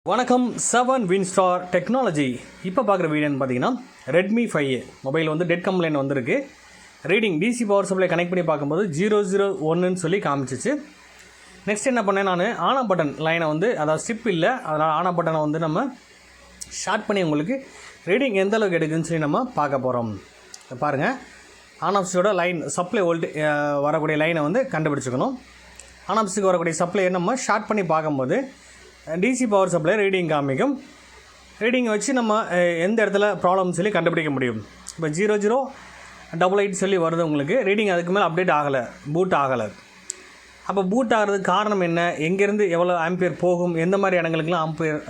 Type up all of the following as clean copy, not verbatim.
வணக்கம் 7 Winstar technology. இப்போ பார்க்குற வீடியோன்னு பார்த்தீங்கன்னா ரெட்மி 5 மொபைல் வந்து டெட் கம்ப்ளைண்ட் வந்திருக்கு. Reading DC power supply connect பண்ணி பார்க்கும்போது 001ன்னு சொல்லி காமிச்சிச்சு. நெக்ஸ்ட் என்ன பண்ணேன், நான் ஆன் ஆஃப் பட்டன் லைனை வந்து அதாவது ஸ்டிப் இல்லை, அதனால் ஆன் ஆஃப் பட்டனை வந்து நம்ம ஷார்ட் பண்ணி உங்களுக்கு ரீடிங் எந்த அளவுக்கு எடுக்குதுன்னு சொல்லி நம்ம பார்க்க போகிறோம். பாருங்கள், ஆன் ஆஃப் ஸ்விட்சோட லைன் சப்ளை வரக்கூடிய லைனை வந்து கண்டுபிடிச்சிக்கணும். ஆன் ஆஃப் ஸ்விட்சுக்கு வரக்கூடிய சப்ளையை நம்ம ஷார்ட் பண்ணி பார்க்கும்போது டிசி பவர் சப்ளை ரீடிங் காமிக்கும். ரீடிங்கை வச்சு நம்ம எந்த இடத்துல ப்ராப்ளம் சொல்லி கண்டுபிடிக்க முடியும். இப்போ 0088 சொல்லி வருது உங்களுக்கு. ரீடிங் அதுக்கு மேலே அப்டேட் ஆகலை, பூட் ஆகலை. அப்போ பூட் ஆகிறதுக்கு காரணம் என்ன, எங்கேருந்து எவ்வளோ ஆம்பியர் போகும், எந்த மாதிரி இடங்களுக்குலாம் ஆம்பியர்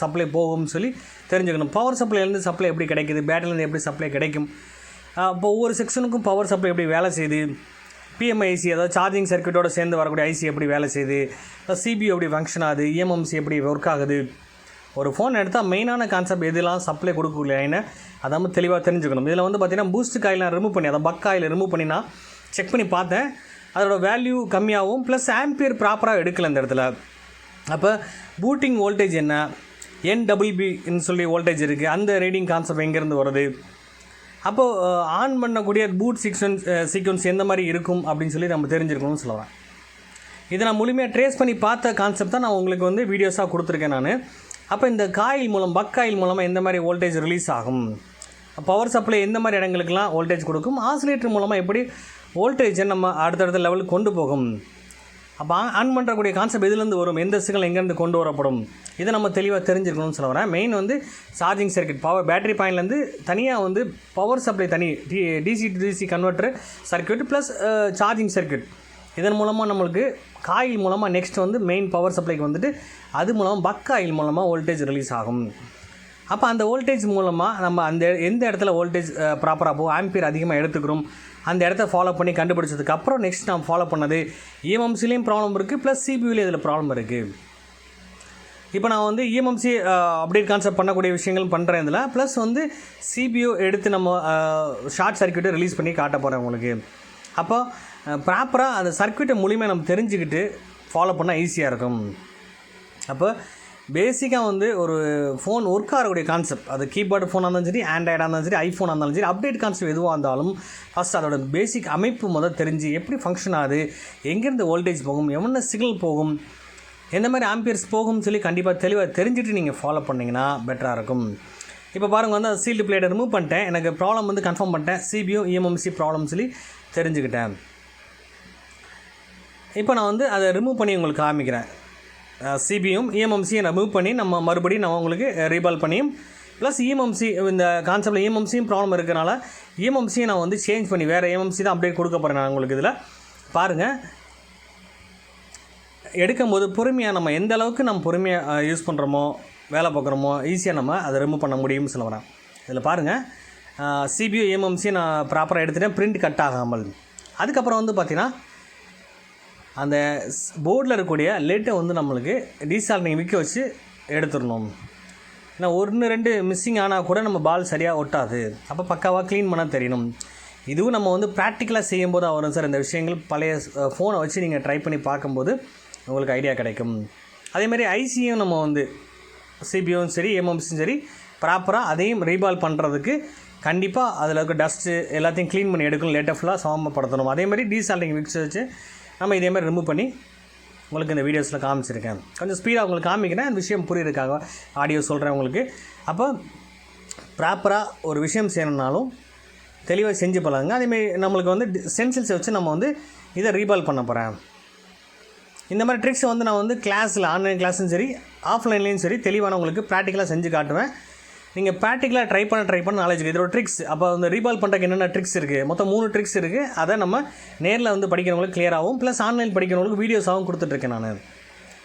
சப்ளை போகும்னு சொல்லி தெரிஞ்சுக்கணும். பவர் சப்ளைலேருந்து சப்ளை எப்படி கிடைக்குது, பேட்டரிலேருந்து எப்படி சப்ளை கிடைக்கும், இப்போ ஒவ்வொரு செக்ஷனுக்கும் பவர் சப்ளை எப்படி வேலை செய்யுது, பிஎம்ஐசி அதாவது சார்ஜிங் சர்க்யூட்டோடு சேர்ந்து வரக்கூடிய ஐசி எப்படி வேலை செய்யுது, சிபியூ எப்படி ஃபங்க்ஷன் ஆகுது, இஎம்எம்சி எப்படி ஒர்க் ஆகுது. ஒரு ஃபோன் எடுத்தால் மெயினான கான்செப்ட் எதுலாம் சப்ளை கொடுக்கலைன்னு அதை நம்ம தெளிவாக தெரிஞ்சுக்கணும். இதில் வந்து பார்த்திங்கன்னா பூஸ்ட் காயில் நான் ரிமூவ் பண்ணி, அதை பக் ஆயில் ரிமூவ் பண்ணி நான் செக் பண்ணி பார்த்தேன். அதோட வேல்யூ கம்மியாகவும் ப்ளஸ் ஆம்பியர் ப்ராப்பராக எடுக்கலை இந்த இடத்துல. அப்போ பூட்டிங் வோல்டேஜ் என்ன, NWBன்னு சொல்லி வோல்டேஜ் இருக்குது, அந்த ரீடிங் கான்செப்ட் எங்கேருந்து வருது, அப்போது ஆன் பண்ணக்கூடிய பூட் சீக்வன்ஸ் எந்த மாதிரி இருக்கும் அப்படின்னு சொல்லி நம்ம தெரிஞ்சுருக்கணும்னு சொல்லுவேன். இதை நான் முழுமையாக ட்ரேஸ் பண்ணி பார்த்த கான்செப்ட் தான் நான் உங்களுக்கு வந்து வீடியோஸாக கொடுத்துருக்கேன் நான். அப்போ இந்த காயில் மூலம் பக் காயில் மூலமாக எந்த மாதிரி வோல்டேஜ் ரிலீஸ் ஆகும், பவர் சப்ளை எந்த மாதிரி இடங்களுக்கெல்லாம் வோல்டேஜ் கொடுக்கும், ஆசிலேட்டர் மூலமாக எப்படி வோல்டேஜை நம்ம அடுத்தடுத்த லெவலுக்கு கொண்டு போகும், அப்போ ஆன் பண்ணுறக்கூடிய கான்செப்ட் எதுலேருந்து வரும், எந்த சிக்னல் எங்கேருந்து கொண்டு வரப்படும், இதை நம்ம தெளிவாக தெரிஞ்சுக்கணும்னு சொல்ல வரேன். மெயின் வந்து சார்ஜிங் சர்க்யூட், பவர் பேட்டரி பாயிண்ட்லேருந்து தனியாக வந்து பவர் சப்ளை தனி DC to DC converter circuit plus charging circuit. இதன் மூலமாக நம்மளுக்கு காயில் மூலமாக நெக்ஸ்ட் வந்து மெயின் பவர் சப்ளைக்கு வந்துட்டு அது மூலமாக பக் ஆயில் மூலமாக வோல்டேஜ் ரிலீஸ் ஆகும். அப்போ அந்த வோல்டேஜ் மூலமாக நம்ம எந்த இடத்துல வோல்டேஜ் ப்ராப்பராக போகும், ஆம்பியர் அதிகமாக எடுத்துக்கிறோம், அந்த இடத்த ஃபாலோ பண்ணி கண்டுபிடிச்சதுக்கப்புறம் நெக்ஸ்ட் நான் ஃபாலோ பண்ணது இஎம்எம்சிலையும் ப்ராப்ளம் இருக்குது ப்ளஸ் சிபியூலேயும் இதில் ப்ராப்ளம் இருக்குது. இப்போ நான் வந்து இஎம்எம்சி அப்டேட் கான்செப்ட் பண்ணக்கூடிய விஷயங்கள் பண்ணுறேன் இதில், ப்ளஸ் வந்து சிபியூ எடுத்து நம்ம ஷார்ட் சர்க்யூட்டை ரிலீஸ் பண்ணி காட்ட போகிறேன் உங்களுக்கு. அப்போ ப்ராப்பராக அந்த சர்க்யூட்டை மூலியமாக நம்ம தெரிஞ்சுக்கிட்டு ஃபாலோ பண்ணால் ஈஸியாக இருக்கும். அப்போ பேசிக்காக வந்து ஒரு ஃபோன் ஒர்க் ஆகக்கூடிய கான்செப்ட், அது கீபோர்டு ஃபோனாக இருந்தாலும் சரி, ஆண்ட்ராய்டாக இருந்தாலும் சரி, ஐஃபோனாக இருந்தாலும் சரி, அப்டேட் கான்செப்ட் எதுவாக இருந்தாலும் ஃபஸ்ட் அதோட பேசிக் அமைப்பு தெரிஞ்சு எப்படி ஃபங்க்ஷன் ஆகுது, எங்கேருந்து வோல்டேஜ் போகும், எவ்வளோ சிக்னல் போகும், எந்த மாதிரி ஆம்பியர்ஸ் போகும்னு சொல்லி கண்டிப்பாக தெளிவாக தெரிஞ்சுட்டு நீங்கள் ஃபாலோ பண்ணிங்கன்னா பெட்டராக இருக்கும். இப்போ பாருங்கள், வந்து அந்த சீல்டு பிளேட்டை ரிமூவ் பண்ணிட்டேன், எனக்கு ப்ராப்ளம் வந்து கன்ஃபார்ம் பண்ணிட்டேன், சிபியூ இஎம்எம்சி ப்ராப்ளம் சொல்லி தெரிஞ்சுக்கிட்டேன். இப்போ நான் வந்து அதை ரிமூவ் பண்ணி உங்களுக்கு காமிக்கிறேன். சிபியும் இஎம்எம்சியை ரிமூவ் பண்ணி நம்ம மறுபடியும் நம்ம உங்களுக்கு ரீபால் பண்ணியும் ப்ளஸ் இஎம்எம்சி இந்த கான்செப்டில் இஎம்எம்சியும் ப்ராப்ளம் இருக்கிறனால இஎம்எம்சியை நான் வந்து சேஞ்ச் பண்ணி வேறு இஎம்எம்சி தான் அப்டேட் கொடுக்க போகிறேன் நான் உங்களுக்கு. இதில் பாருங்கள், எடுக்கும்போது பொறுமையாக நம்ம எந்த அளவுக்கு நம்ம பொறுமையாக யூஸ் பண்ணுறோமோ, வேலை பார்க்குறோமோ, ஈஸியாக நம்ம அதை ரிமூவ் பண்ண முடியும்னு சொல்ல வரேன். இதில் பாருங்கள், சிபியூ இஎம்எம்சியை நான் ப்ராப்பராக எடுத்துகிட்டேன், பிரிண்ட் கட் ஆகாமல். அதுக்கப்புறம் வந்து பார்த்திங்கன்னா அந்த போர்டில் இருக்கக்கூடிய லேட்டை வந்து நம்மளுக்கு டீசால்டிங் விற்க வச்சு எடுத்துடணும். ஏன்னா 1-2 மிஸ்ஸிங் ஆனால் கூட நம்ம பால் சரியாக ஒட்டாது. அப்போ பக்காவாக க்ளீன் பண்ண தெரியணும். இதுவும் நம்ம வந்து ப்ராக்டிக்கலாக செய்யும்போது வரும் சார். இந்த விஷயங்கள் பழைய ஃபோனை வச்சு நீங்கள் ட்ரை பண்ணி பார்க்கும்போது உங்களுக்கு ஐடியா கிடைக்கும். அதேமாதிரி ஐசியும் நம்ம வந்து சிபியும் சரி எம்எம்சியும் சரி ப்ராப்பராக அதையும் ரீபால் பண்ணுறதுக்கு கண்டிப்பாக அதில் இருக்க டஸ்ட்டு எல்லாத்தையும் க்ளீன் பண்ணி எடுக்கணும், லேட்டை ஃபுல்லாக சமப்படுத்தணும். அதேமாதிரி டீசால்டிங் விக்ஸ் வச்சு நம்ம இதேமாதிரி ரிமூவ் பண்ணி உங்களுக்கு இந்த வீடியோஸில் காமிச்சிருக்கேன். கொஞ்சம் ஸ்பீடாக உங்களுக்கு காமிக்கிறேன், அந்த விஷயம் புரியுறதுக்காக ஆடியோ சொல்கிறேன் உங்களுக்கு. அப்போ ப்ராப்பராக ஒரு விஷயம் செய்யணுன்னாலும் தெளிவாக செஞ்சு போகலாங்க. அதேமாதிரி நம்மளுக்கு வந்து சென்சில்ஸை வச்சு நம்ம வந்து இதை ரீபால் பண்ண போகிறேன். இந்த மாதிரி ட்ரிக்ஸை வந்து நான் வந்து கிளாஸில் ஆன்லைன் கிளாஸும் சரி ஆஃப்லைன்லேயும் சரி தெளிவான உங்களுக்கு ப்ராக்டிக்கலாக செஞ்சு காட்டுவேன். நீங்கள் ப்ராக்டிக்கலாக ட்ரை பண்ண நாலேஜ் இதோட ட்ரிக்ஸ். அப்போ வந்து ரீபால் பண்ணுறதுக்கு என்னென்ன ட்ரிக்ஸ் இருக்குது, மொத்தம் 3 ட்ரிக்ஸ் இருக்குது. அதை நம்ம நேரில் வந்து படிக்கிறவங்களுக்கு கிளியராகவும் ப்ளஸ் ஆன்லைன் படிக்கிறவங்களுக்கு வீடியோஸாகவும் கொடுத்துட்ருக்கேன் நான்.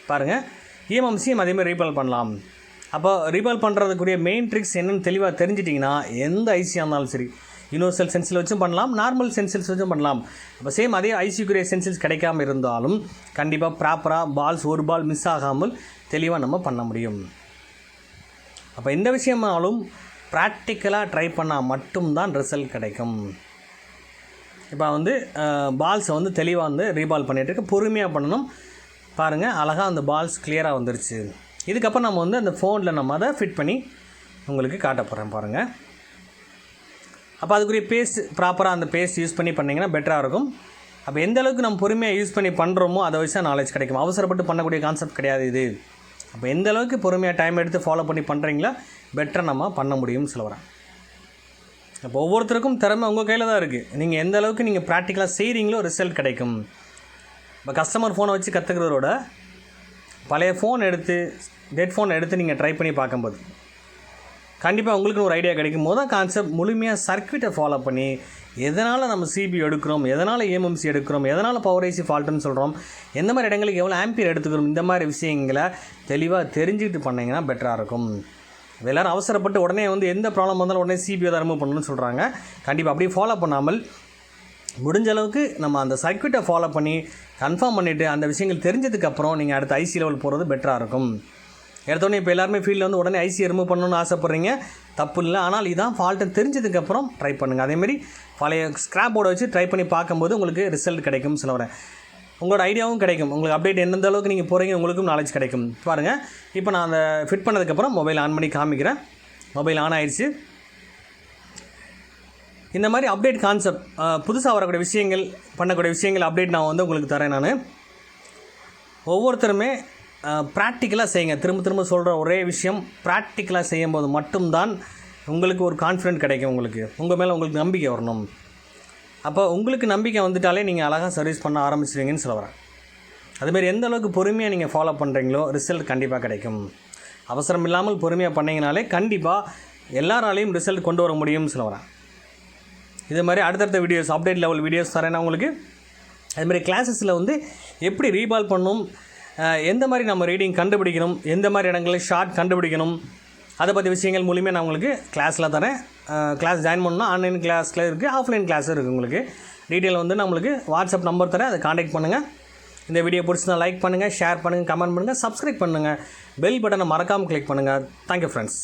பாருங்கள், இஎம்எம்சியும் அதேமாதிரி ரீபால் பண்ணலாம். அப்போ ரீபால் பண்ணுறதுக்குரிய மெயின் ட்ரிக்ஸ் என்னென்னு தெளிவாக தெரிஞ்சிட்டிங்கன்னா எந்த ஐசியாக இருந்தாலும் சரி, யூனிவர்சல் சென்சில் வச்சும் பண்ணலாம், நார்மல் சென்சில்ஸ் வச்சும் பண்ணலாம். அப்போ சேம் அதே ஐசிக்குரிய சென்சில்ஸ் கிடைக்காமல் இருந்தாலும் கண்டிப்பாக ப்ராப்பராக ஒரு பால் மிஸ் ஆகாமல் தெளிவாக நம்ம பண்ண முடியும். அப்போ எந்த விஷயமானாலும் ப்ராக்டிக்கலாக ட்ரை பண்ணால் மட்டும்தான் ரிசல்ட் கிடைக்கும். இப்போ வந்து பால்ஸை வந்து தெளிவாக வந்து ரீபால் பண்ணிகிட்டு பொறுமையாக பண்ணணும். பாருங்கள், அழகாக அந்த பால்ஸ் கிளியராக வந்துருச்சு. இதுக்கப்புறம் நம்ம வந்து அந்த ஃபோனில் நம்ம அதை ஃபிட் பண்ணி உங்களுக்கு காட்ட போகிறேன் பாருங்கள். அப்போ அதுக்குரிய பேஸ்ட் ப்ராப்பராக அந்த பேஸ்ட் யூஸ் பண்ணி பண்ணிங்கன்னா பெட்டராக இருக்கும். அப்போ எந்த அளவுக்கு நம்ம பொறுமையாக யூஸ் பண்ணி பண்ணுறோமோ அதை வச்சு தான் நாலேஜ் கிடைக்கும். அவசரப்பட்டு பண்ணக்கூடிய கான்செப்ட் கிடையாது இது. அப்போ எந்த அளவுக்கு பொறுமையாக டைம் எடுத்து ஃபாலோ பண்ணி பண்ணுறீங்களா பெட்டராக நம்ம பண்ண முடியும்னு சொல்ல வரேன். அப்போ ஒவ்வொருத்தருக்கும் திறமை உங்கள் கையில் தான் இருக்குது. நீங்கள் எந்த அளவுக்கு நீங்கள் ப்ராக்டிக்கலாக செய்கிறீங்களோ ரிசல்ட் கிடைக்கும். இப்போ கஸ்டமர் ஃபோனை வச்சு கற்றுக்கிறதோட பழைய ஃபோன் எடுத்து டெட் ஃபோன் எடுத்து நீங்கள் ட்ரை பண்ணி பார்க்கும்போது கண்டிப்பாக உங்களுக்கு ஒரு ஐடியா கிடைக்கும். முதல் கான்செப்ட் முழுமையாக சர்க்யூட்டை ஃபாலோ பண்ணி எதனால் நம்ம சிபி எடுக்கிறோம், எதனால் ஏஎம்எம்சி எடுக்கிறோம், எதனால் பவர் ஐசி ஃபால்ட்டுன்னு சொல்கிறோம், எந்த மாதிரி இடங்களுக்கு எவ்வளோ ஆம்பியர் எடுத்துக்கிறோம், இந்த மாதிரி விஷயங்களை தெளிவாக தெரிஞ்சுக்கிட்டு பண்ணிங்கன்னா பெட்டராக இருக்கும். எல்லோரும் அவசரப்பட்டு உடனே வந்து எந்த ப்ராப்ளம் வந்தாலும் உடனே சிபியை தான் ரிமூவ் பண்ணணும்னு சொல்கிறாங்க. கண்டிப்பாக அப்படியே ஃபாலோ பண்ணாமல் முடிஞ்ச அளவுக்கு நம்ம அந்த சர்க்யூட்டை ஃபாலோ பண்ணி கன்ஃபார்ம் பண்ணிவிட்டு அந்த விஷயங்கள் தெரிஞ்சதுக்கப்புறம் நீங்கள் அடுத்த ஐசி லெவல் போகிறது பெட்டராக இருக்கும். எடுத்தோடனே இப்போ எல்லாருமே ஃபீல்டில் வந்து உடனே ஐசியை ரிமூவ் பண்ணணும்னு ஆசைப்பட்றீங்க, தப்பு இல்லை. ஆனால் இதான் ஃபால்ட்டு தெரிஞ்சதுக்கப்புறம் ட்ரை பண்ணுங்கள். அதேமாதிரி பழைய ஸ்க்ராப் போர்டை வச்சு ட்ரை பண்ணி பார்க்கும்போது உங்களுக்கு ரிசல்ட் கிடைக்கும்னு சொல்ல வரேன். உங்களோட ஐடியாவும் கிடைக்கும். உங்களுக்கு அப்டேட் எந்த அளவுக்கு நீங்கள் போகிறீங்க உங்களுக்கும் நாலேஜ் கிடைக்கும். பாருங்கள், இப்போ நான் அந்த ஃபிட் பண்ணதுக்கப்புறம் மொபைல் ஆன் பண்ணி காமிக்கிறேன். மொபைல் ஆன் ஆயிடுச்சு. இந்த மாதிரி அப்டேட் கான்செப்ட் புதுசாக வரக்கூடிய விஷயங்கள் பண்ணக்கூடிய விஷயங்கள் அப்டேட் நான் வந்து உங்களுக்கு தரேன். நான் ஒவ்வொருத்தருமே ப்ராக்டிக்கலாக செய்யுங்க. திரும்ப திரும்ப சொல்கிற ஒரே விஷயம், ப்ராக்டிக்கலாக செய்யும்போது மட்டும்தான் உங்களுக்கு ஒரு கான்ஃபிடென்ட் கிடைக்கும். உங்களுக்கு உங்கள் மேலே உங்களுக்கு நம்பிக்கை வரணும். அப்போ உங்களுக்கு நம்பிக்கை வந்துட்டாலே நீங்கள் அழகாக சர்வீஸ் பண்ண ஆரம்பிச்சிடுவீங்கன்னு சொல்ல வரேன். அதுமாரி எந்த அளவுக்கு பொறுமையாக நீங்கள் ஃபாலோ பண்ணுறீங்களோ ரிசல்ட் கண்டிப்பாக கிடைக்கும். அவசரம் இல்லாமல் பொறுமையாக பண்ணிங்கனாலே கண்டிப்பாக எல்லாராலையும் ரிசல்ட் கொண்டு வர முடியும்னு சொல்ல வரேன். இது மாதிரி அடுத்தடுத்த வீடியோஸ் அப்டேட் லெவல் வீடியோஸ் தரேன்னா உங்களுக்கு. அதுமாதிரி கிளாஸஸில் வந்து எப்படி ரீபால் பண்ணணும், எந்த மாதிரி நம்ம ரீடிங் கண்டுபிடிக்கணும், எந்த மாதிரி இடங்களில் ஷார்ட் கண்டுபிடிக்கணும், அதை பற்றி விஷயங்கள் மூலியமாக நான் உங்களுக்கு கிளாஸில் தரேன். கிளாஸ் ஜாயின் பண்ணணும்னா ஆன்லைன் கிளாஸில் இருக்குது, ஆஃப்லைன் கிளாஸும் இருக்குது. உங்களுக்கு டீட்டெயில் வந்து நம்மளுக்கு வாட்ஸ்அப் நம்பர் தரேன், அதை காண்டாக்ட் பண்ணுங்கள். இந்த வீடியோ பிடிச்சிருந்தா லைக் பண்ணுங்கள், ஷேர் பண்ணுங்கள், கமெண்ட் பண்ணுங்கள், சப்ஸ்கிரைப் பண்ணுங்கள், பெல் பட்டனை மறக்காமல் கிளிக் பண்ணுங்கள். Thank you friends.